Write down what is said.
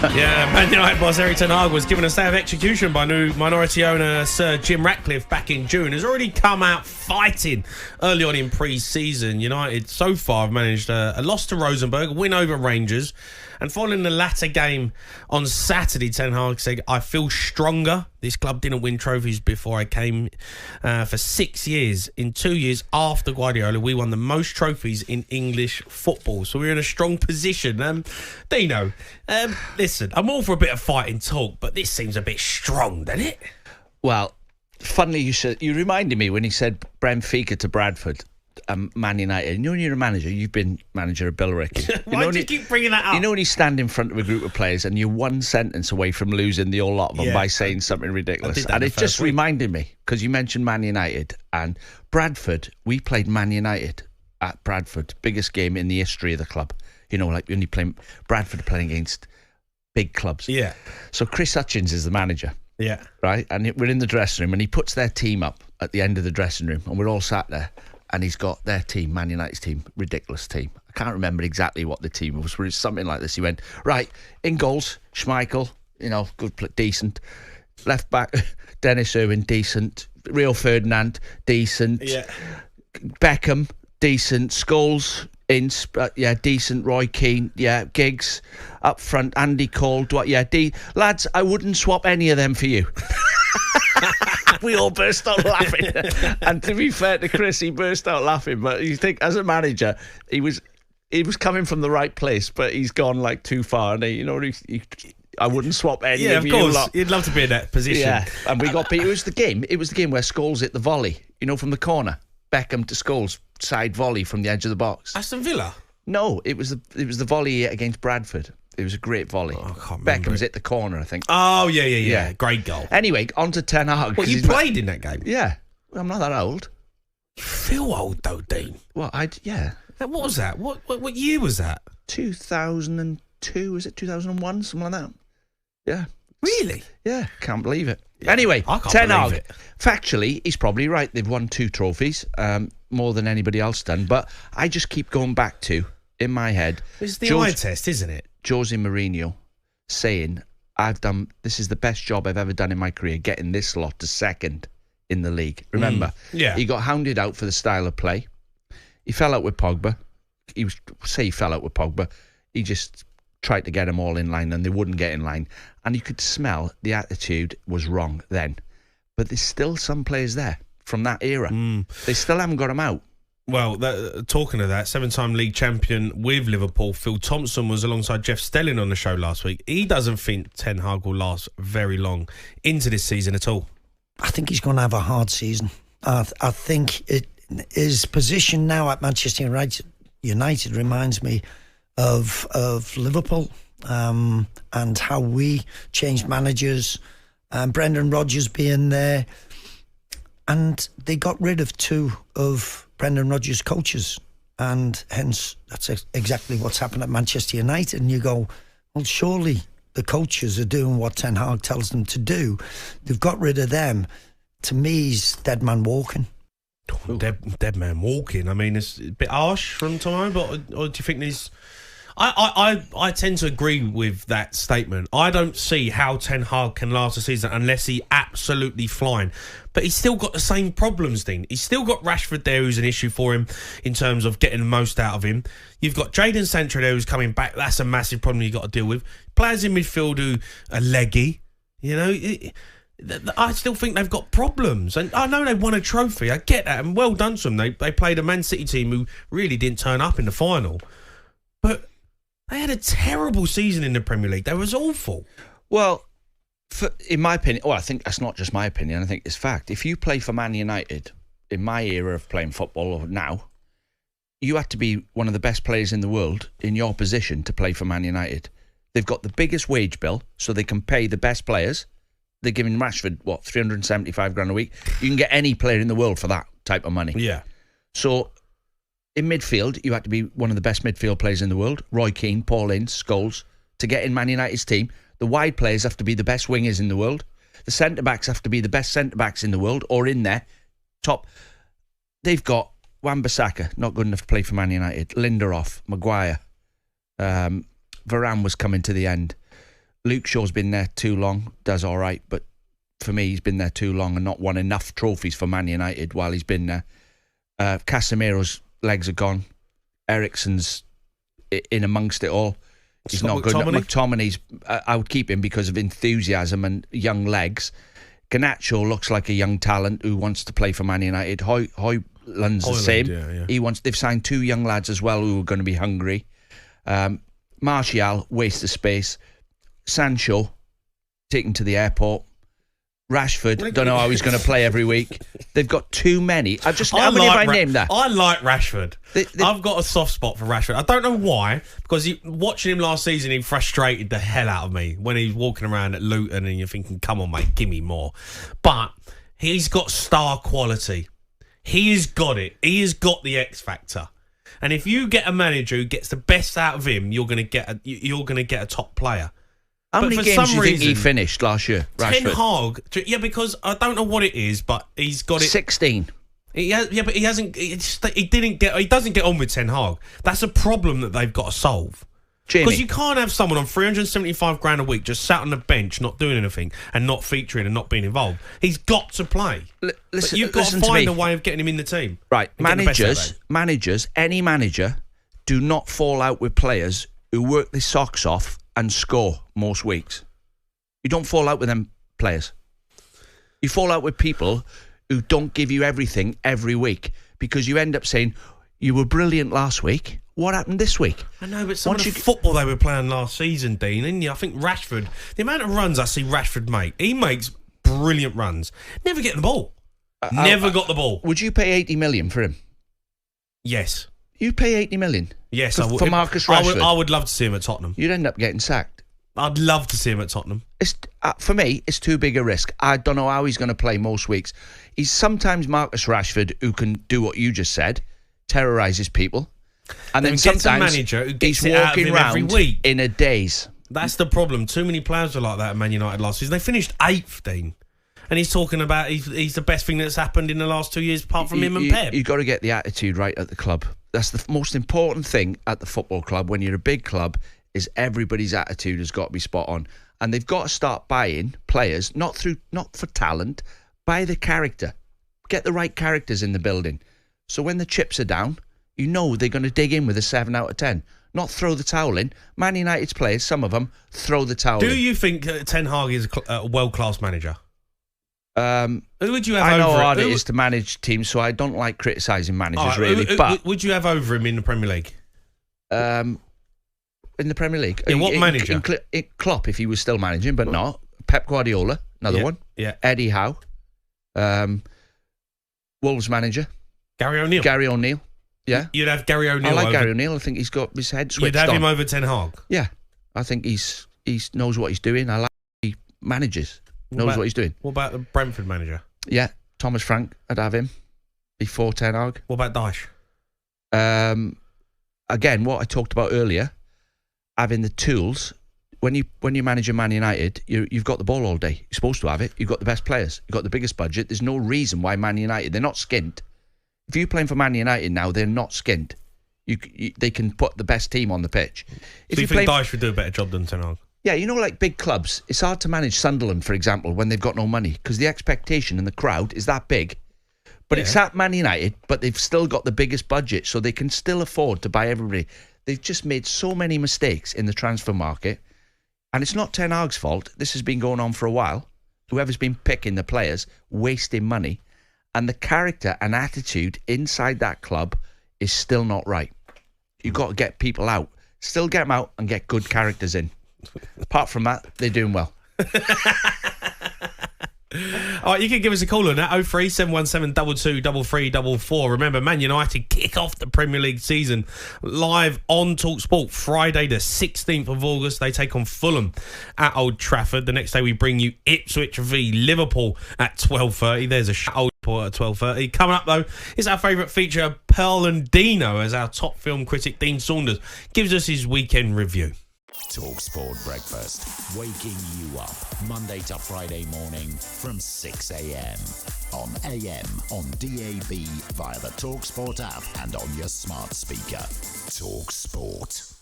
Yeah, Man United boss Erik Ten Hag was given a stay of execution by new minority owner Sir Jim Ratcliffe back in June. Has already come out fighting early on in pre-season. United so far have managed a loss to Rosenborg, a win over Rangers, and following the latter game on Saturday, Ten Hag said, "I feel stronger. This club didn't win trophies before I came for 6 years. In 2 years after Guardiola, we won the most trophies in English football. So we're in a strong position." Dino, listen, I'm all for a bit of fighting talk, but this seems a bit strong, doesn't it? Well, funnily you reminded me when he said Benfica to Bradford. Man United. You know when you're a manager, you've been manager of Billericay. Why do you keep bringing that up? You know when you stand in front of a group of players and you're one sentence away from losing the whole lot of them by saying something ridiculous. And it just reminded me, because you mentioned Man United and Bradford. We played Man United at Bradford. Biggest game in the history of the club. You know, like when you play Bradford playing against big clubs. Yeah. So Chris Hutchins is the manager. Yeah. Right? And we're in the dressing room and he puts their team up at the end of the dressing room and we're all sat there. And he's got their team, Man United's team, ridiculous team. I can't remember exactly what the team was, but it's something like this. He went, right, in goals, Schmeichel, good, decent. Left back, Dennis Irwin, decent. Rio Ferdinand, decent. Yeah. Beckham, decent. Scholes, decent. Roy Keane, Giggs. Up front, Andy Cole, lads, I wouldn't swap any of them for you. We all burst out laughing. And to be fair to Chris, he burst out laughing. But you think, as a manager, he was coming from the right place, but he's gone like too far. And I wouldn't swap any of you. Yeah, of course. You'd love to be in that position. Yeah, and we got beat. It was the game where Scholes hit the volley, from the corner. Beckham to Scholes, side volley from the edge of the box. Aston Villa? No, it was the volley against Bradford. It was a great volley. Oh, I can't remember. Beckham's hit the corner, I think. Oh, yeah. Great goal. Anyway, on to Ten Hag. Well, you played in that game? Yeah. Well, I'm not that old. You feel old, though, Dean. Well, yeah. What was that? What year was that? 2002, was it? 2001, something like that. Yeah. Really? Yeah, can't believe it. Yeah, anyway, Ten Hag. Factually, he's probably right. They've won 2 trophies, more than anybody else done. But I just keep going back to, in my head... It's the eye test, isn't it? Jose Mourinho saying, this is the best job I've ever done in my career, getting this lot to second in the league. Remember, he got hounded out for the style of play. He fell out with Pogba. He fell out with Pogba. He just tried to get them all in line and they wouldn't get in line. And you could smell the attitude was wrong then. But there's still some players there from that era. They still haven't got them out. Well, talking of that, 7-time league champion with Liverpool, Phil Thompson was alongside Jeff Stelling on the show last week. He doesn't think Ten Hag will last very long into this season at all. I think he's going to have a hard season. I think his position now at Manchester United reminds me of Liverpool and how we changed managers, Brendan Rodgers being there. And they got rid of 2 of Brendan Rodgers' coaches, and hence that's exactly what's happened at Manchester United. And you go, well, surely the coaches are doing what Ten Hag tells them to do. They've got rid of them. To me, he's dead man walking. Dead man walking. I mean, it's a bit harsh from time, but or do you think there's... I tend to agree with that statement. I don't see how Ten Hag can last a season unless he absolutely flying. But he's still got the same problems, Dean. He's still got Rashford there, who's an issue for him in terms of getting the most out of him. You've got Jadon Sancho there, who's coming back. That's a massive problem you've got to deal with. Players in midfield who are leggy. I still think they've got problems. And I know they won a trophy. I get that. And well done to them. They played a Man City team who really didn't turn up in the final. But they had a terrible season in the Premier League. They was awful. Well, in my opinion, I think that's not just my opinion, I think it's fact. If you play for Man United, in my era of playing football or now, you have to be one of the best players in the world in your position to play for Man United. They've got the biggest wage bill, so they can pay the best players. They're giving Rashford, 375 grand a week? You can get any player in the world for that type of money. Yeah. So in midfield, you have to be one of the best midfield players in the world. Roy Keane, Paul Ince, Scholes. To get in Man United's team, the wide players have to be the best wingers in the world. The centre-backs have to be the best centre-backs in the world or in there. Top. They've got Wan-Bissaka, not good enough to play for Man United. Lindelof, Maguire. Varane was coming to the end. Luke Shaw's been there too long, does all right, but for me, he's been there too long and not won enough trophies for Man United while he's been there. Casemiro's legs are gone. Eriksen's in amongst it all. He's not good. McTominay's, I would keep him because of enthusiasm and young legs. Garnacho looks like a young talent who wants to play for Man United. Højlund's the same. Yeah. They've signed 2 young lads as well who are going to be hungry. Martial, waste of space. Sancho, taken to the airport. Rashford, don't know how he's going to play every week. They've got too many. How many have I named that? I like Rashford. I've got a soft spot for Rashford. I don't know why, because watching him last season, he frustrated the hell out of me when he was walking around at Luton and you're thinking, come on, mate, give me more. But he's got star quality. He has got it. He has got the X factor. And if you get a manager who gets the best out of him, you're going to get a top player. How many games do you think he finished last year, Rashford? Ten Hag, yeah, because I don't know what it is, but he's got it. 16. But he hasn't. He doesn't get on with Ten Hag. That's a problem that they've got to solve. Because you can't have someone on 375 grand a week just sat on the bench, not doing anything, and not featuring and not being involved. He's got to play. But you've got to find a way of getting him in the team. Right, managers, any manager, do not fall out with players who work their socks off and score most weeks. You don't fall out with them players. You fall out with people who don't give you everything every week because you end up saying, you were brilliant last week. What happened this week? I know, but some of the football they were playing last season, Dean, didn't you? I think Rashford, the amount of runs I see Rashford make, he makes brilliant runs. Never get the ball. Never got the ball. Would you pay 80 million for him? Yes. You'd pay 80 million? Yes, I would. For Marcus Rashford? I would love to see him at Tottenham. You'd end up getting sacked. I'd love to see him at Tottenham. For me, it's too big a risk. I don't know how he's going to play most weeks. He's sometimes Marcus Rashford who can do what you just said, terrorises people. And then sometimes a manager who gets he's walking around every week in a daze. That's the problem. Too many players were like that at Man United last season. They finished 8th, Dean. And he's talking about he's the best thing that's happened in the last 2 years apart from him and Pep. You've got to get the attitude right at the club. That's the most important thing at the football club when you're a big club is everybody's attitude has got to be spot on. And they've got to start buying players, not for talent, buy the character. Get the right characters in the building. So when the chips are down, you know they're going to dig in with a 7 out of 10. Not throw the towel in. Man United's players, some of them, throw the towel in. Do you think Ten Hag is a world-class manager? Who would you have I know over how hard it is to manage teams, so I don't like criticising managers, really. But would you have over him in the Premier League? In the Premier League? Yeah, what manager? Klopp, if he was still managing, but not. Pep Guardiola, another one. Yeah. Eddie Howe. Wolves manager. Gary O'Neill. Gary O'Neill. Yeah. You'd have Gary O'Neill. I like Gary O'Neill. I think he's got his head switched on. You'd have him over Ten Hag. Yeah. I think he knows what he's doing. I like he manages. Knows what he's doing. What about the Brentford manager? Yeah. Thomas Frank, I'd have him before Ten Hag. What about Dyche? Again, what I talked about earlier, having the tools. When you manage a Man United, you've got the ball all day. You're supposed to have it. You've got the best players. You've got the biggest budget. There's no reason why Man United, they're not skint. If you're playing for Man United now, they're not skint. They can put the best team on the pitch. So you think Dyche would do a better job than Ten Hag? Yeah, like big clubs, it's hard to manage Sunderland, for example, when they've got no money because the expectation in the crowd is that big. But it's at Man United, but they've still got the biggest budget, so they can still afford to buy everybody. They've just made so many mistakes in the transfer market, and it's not Ten Hag's fault. This has been going on for a while. Whoever's been picking the players, wasting money, and the character and attitude inside that club is still not right. You've got to get people out. Still get them out and get good characters in. Apart from that, they're doing well. All right, you can give us a call on that 03717 223344. Remember, Man United kick off the Premier League season live on talkSPORT Friday the 16th of August. They take on Fulham at Old Trafford. The next day we bring you Ipswich v Liverpool at 12:30. There's a show at 12:30. Coming up though is our favourite feature, Pearl and Dino, as our top film critic Dean Saunders gives us his weekend review. talkSPORT Breakfast, waking you up Monday to Friday morning from 6 a.m. on AM, on DAB, via the talkSPORT app and on your smart speaker. talkSPORT.